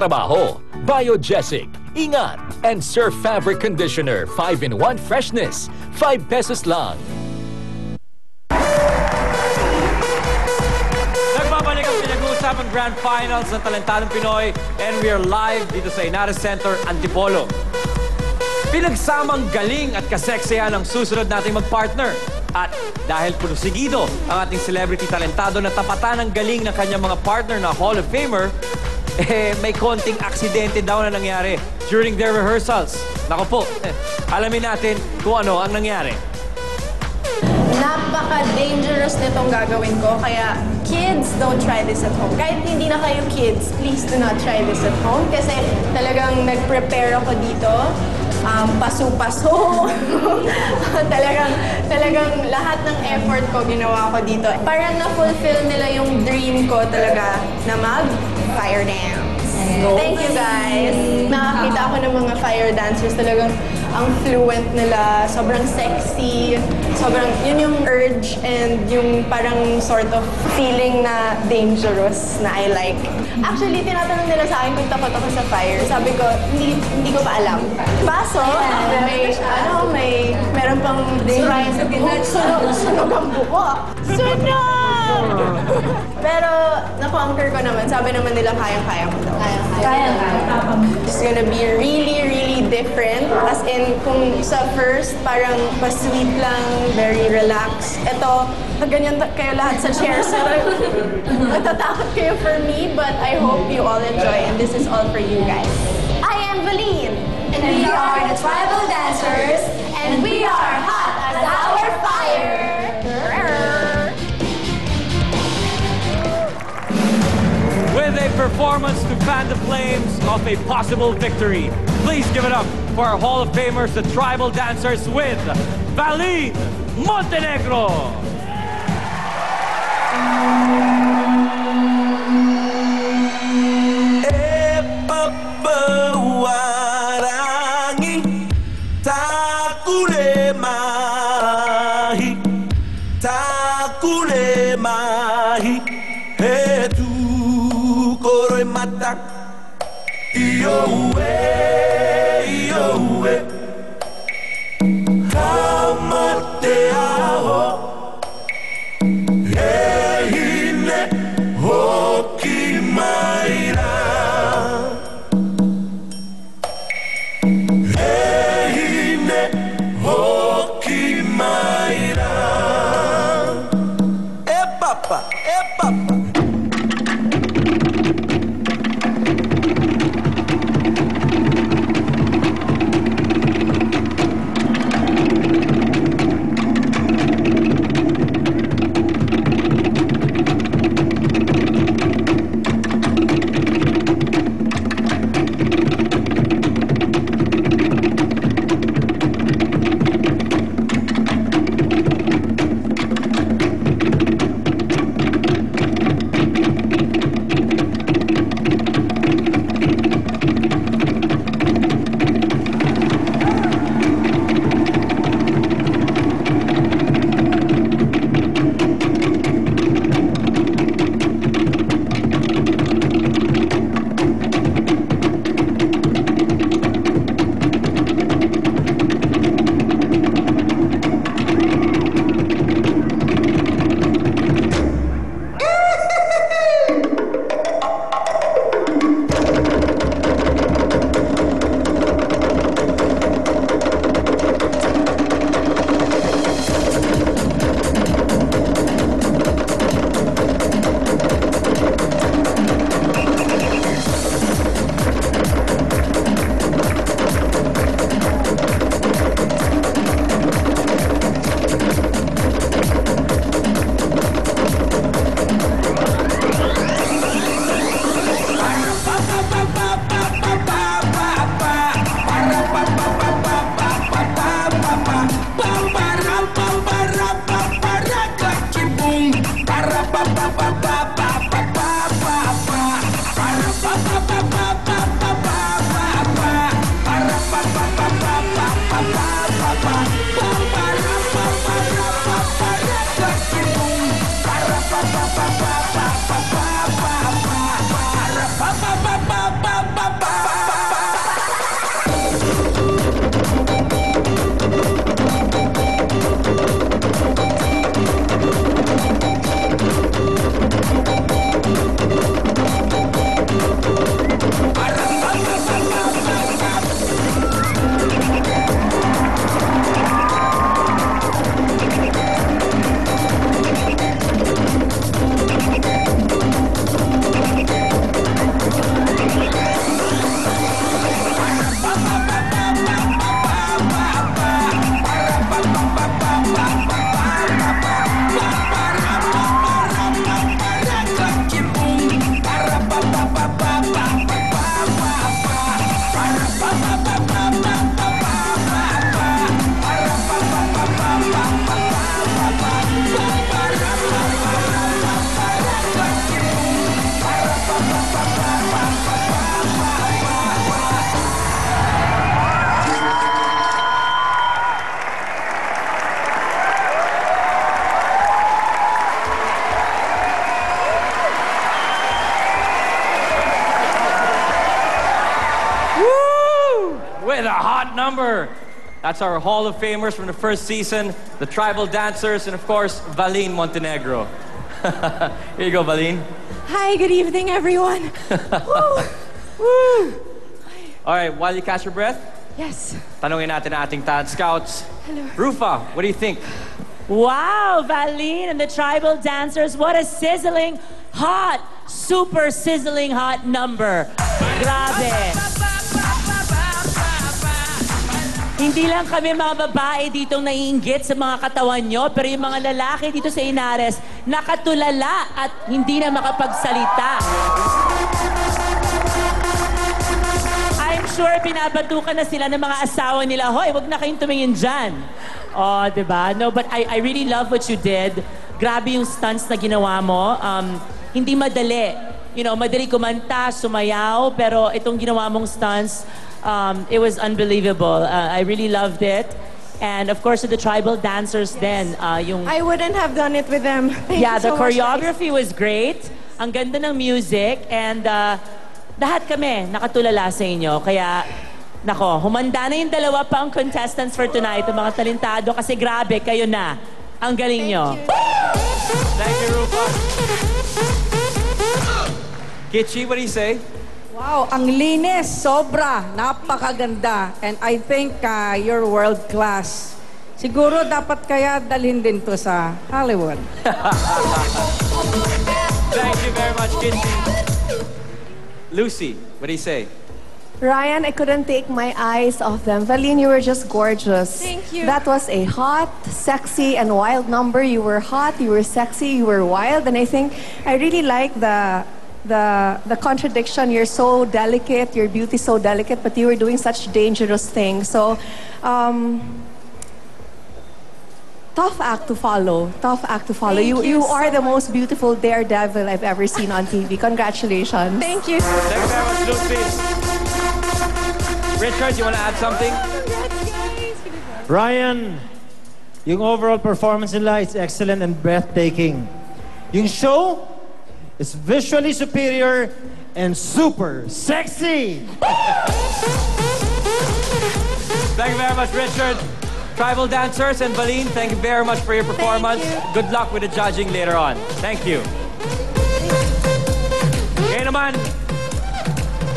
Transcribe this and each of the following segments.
trabaho. Biogesic, ingat, and Surf Fabric Conditioner 5-in-1 freshness. 5 pesos lang. Nagbabalik ang pinag-uusapang Grand Finals ng Talentadong Pinoy and we are live dito sa Inares Center, Antipolo. Pinagsamang galing at kaseksihan ang susunod nating magpartner. At dahil punosigido ang ating celebrity talentado na tapatan ang galing ng kanyang mga partner na Hall of Famer, may konting aksidente daw na nangyari during their rehearsals. Naku po, alamin natin kung ano ang nangyari. Napaka-dangerous nitong gagawin ko, kaya kids, don't try this at home. Kahit hindi na kayo kids, please do not try this at home kasi talagang nag-prepare ako dito. Paso-paso. talagang lahat ng effort ko ginawa ko dito. Parang na-fulfill nila yung dream ko talaga na mag-fire dance. Thank you guys. Nakakita ako ng mga fire dancers, talagang ang fluent nila, sobrang sexy, sobrang, yun yung urge and yung parang sort of feeling na dangerous na I like. Actually, tinatanong nila sa akin kung takot ako sa fire. Sabi ko, hindi ko pa alam. Paso, meron pang sunog ang buko. Sunog! Pero, na-conquer ko naman. Sabi naman nila, kayang-kaya ko daw. Kaya-kaya. It's gonna be really, really different. As in, kung sa first, parang pa-sweet lang, very relaxed. Ito, ganyan kayo lahat sa chairs. Natatakot kayo for me, but I hope you all enjoy, and this is all for you guys. I am Valine, and we are the Tribal Dancers, and we are hot as our fire! With a performance to fan the flames of a possible victory, please give it up for our Hall of Famers, the Tribal Dancers, with Valine Montenegro! with a hot number. That's our Hall of Famers from the first season, the Tribal Dancers, and of course, Valine Montenegro. Here you go, Valine. Hi, good evening, everyone. Woo! Woo! All right, while you catch your breath, Yes. tanungin natin ang ating talent scouts. Hello. Rufa, what do you think? Wow, Valine and the Tribal Dancers, what a sizzling, hot, super sizzling hot number. Grabe. Hindi lang kami mga babae ditong naiinggit sa mga katawan nyo, pero yung mga lalaki dito sa Inares, nakatulala at hindi na makapagsalita. I'm sure binabatukan na sila ng mga asawa nila, hoy, wag na kayong tumingin dyan. Oh, diba? No, but I really love what you did. Grabe yung stunts na ginawa mo. Hindi madali. You know, madali kumanta, sumayaw, pero itong ginawa mong stunts, it was unbelievable. I really loved it. And of course, the Tribal Dancers then, yung... I wouldn't have done it with them. Thank Yeah, you the so much, guys. choreography was great. Ang ganda ng music. And lahat kami nakatulala sa inyo. Kaya, nako, humanda na yung dalawa pa ang contestants for tonight, ang mga talentado. Kasi grabe, kayo na. Ang galing nyo. Thank you, Rufa. Kitchi, what do you say? Wow, ang linis, sobra, napakaganda. And I think you're world class. Siguro dapat kaya dalhin din to sa Hollywood. Thank you very much, Kitchi. Lucy, what do you say? Ryan, I couldn't take my eyes off them. Valine, you were just gorgeous. Thank you. That was a hot, sexy, and wild number. You were hot, you were sexy, you were wild. And I think I really like the contradiction. You're so delicate, your beauty's so delicate, but you were doing such dangerous things. So, tough act to follow. Tough act to follow. Thank You you are so the most beautiful daredevil I've ever seen on TV. Congratulations. Thank you. Thank you very much, Lucy. Richard, you want to add something? Ryan, yung overall performance nila is excellent and breathtaking. Yung show is visually superior and super sexy. Thank you very much, Richard. Tribal Dancers and Valine, thank you very much for your performance. Good luck with the judging later on. Thank you. Ngayon naman,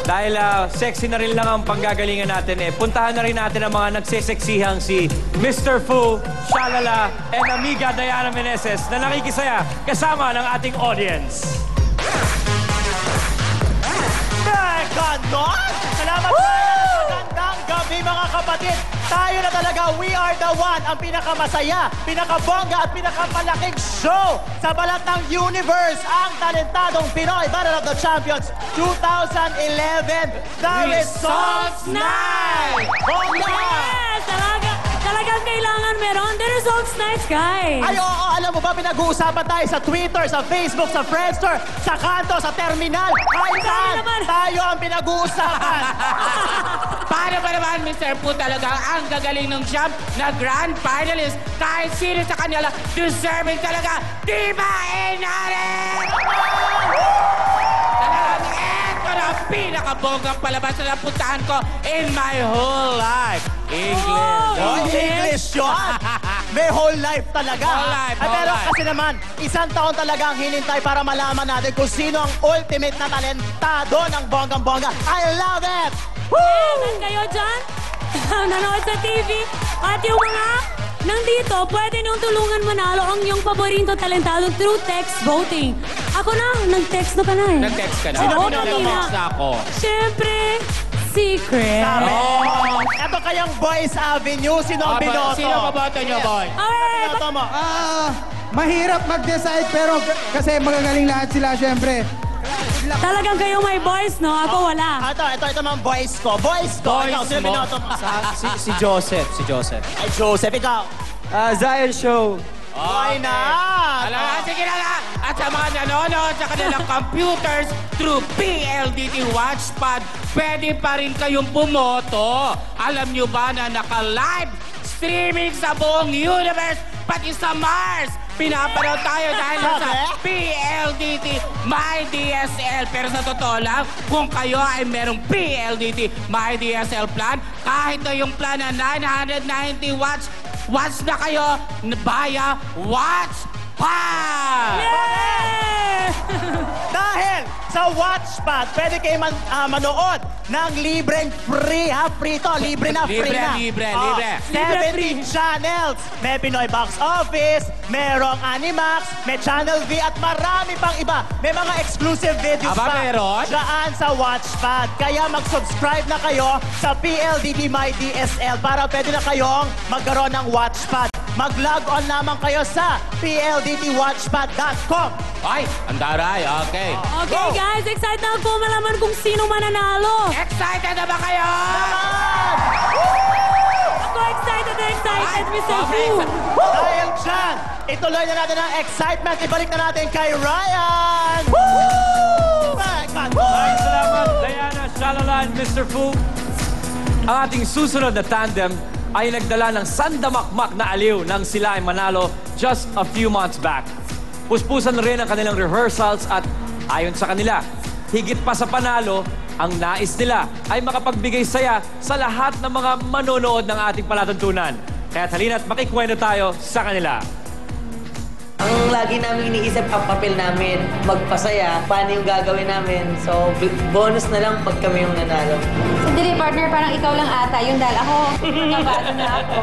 dahil sexy na rin lang ang panggagalingan natin, puntahan na rin natin ang mga nagseseksihang si Mr. Fu, Shalala, and Amiga Diana Meneses na nakikisaya kasama ng ating audience. Ganon! Salamat tayo! Magandang gabi mga kapatid! Tayo na talaga, we are the one, ang pinakamasaya, pinakabongga at pinakamalaking show sa balat ng universe, ang talentadong Pinoy Battle of the Champions 2011, The Results Night! Bongga! Yes! Talagang kailangan meron. The Results Night, guys. Ay, oo, alam mo ba, pinag-uusapan tayo sa Twitter, sa Facebook, sa Friendster, sa Kanto, sa Terminal, kahit saan, tayo ang pinag-uusapan. Paano ba naman, Mr. Fu, talaga ang gagaling ng champ na grand finalist kahit sino sa kanila deserving talaga, di ba, Inares? Talagang eto na ang pinakabonggang palabas na napuntahan ko in my whole life. English. Oh, English yun! May whole life talaga. Whole life, Ay, pero whole life. kasi naman, isang taon talaga ang hinintay para malaman natin kung sino ang ultimate na talentado ng bonggang-bongga. I love it! Ayan kayo dyan, nanood sa TV, at yung mga nandito, pwede niyong tulungan manalo ang iyong paboritong talentado through text voting. Ako na, nag-text na ka na eh. Nag-text ka na? Oo, Sino kanina. nag-text na ako? Siyempre, secret. Ito kayang Boys Avenue. Sino ang binoto? Sino baboto niyo, boy? Okay, Binoto mo. Mahirap mag-decide pero kasi magagaling lahat sila syempre. talagang kayo may voice, no? Ako wala. Ito mga boys ko. Boys ko. Boys Ikaw, sino mo? binoto mo? Si Joseph. Ay, Joseph, ikaw. Zion Show. Why not? Alam, sige na nga. At sa mga nanonood sa kanilang computers through PLDT Watchpad, pwede pa rin kayong bumoto. Alam nyo ba na naka-live streaming sa buong universe, pati sa Mars, pinapanood tayo dahil sa PLDT My DSL. Pero sa totoo lang, kung kayo ay merong PLDT My DSL plan, kahit na yung plan na 990 watts, watch na kayo via WatchPad! Dahil sa WatchPad, pwede kayo manood ng libreng free, ha? Free to, libre na, free na. Libre. 17 channels. May Pinoy Box Office, merong Animax, may Channel V, at marami pang iba. May mga exclusive videos Aba, pa meron? dyan sa WatchPad. Kaya mag-subscribe na kayo sa PLDT My DSL para pwede na kayong magkaroon ng WatchPad. Mag-log on lamang kayo sa pldtwatchpad.com. Ay, andaray, okay. Okay, guys, excited na ako malaman kung sino mananalo. Excited na ba kayo? Ako excited, Mr. Fu. Dahil dyan, ituloy na natin ang excitement. Ibalik na natin kay Ryan. Maraming salamat, Diana, Shalala, and Mr. Fu. Ang ating susunod na tandem ay nagdala ng sandamakmak na aliw nang sila ay manalo just a few months back. Puspusan rin ang kanilang rehearsals at ayon sa kanila, higit pa sa panalo, ang nais nila ay makapagbigay saya sa lahat ng mga manonood ng ating palatuntunan. Kaya halina't makikwento tayo sa kanila. Ang lagi namin iniisip ang papel namin, magpasaya, paano yung gagawin namin. So, bonus na lang pag kami yung nanalo. Sandali, partner, parang ikaw lang ata yun dahil ako, kabado na ako.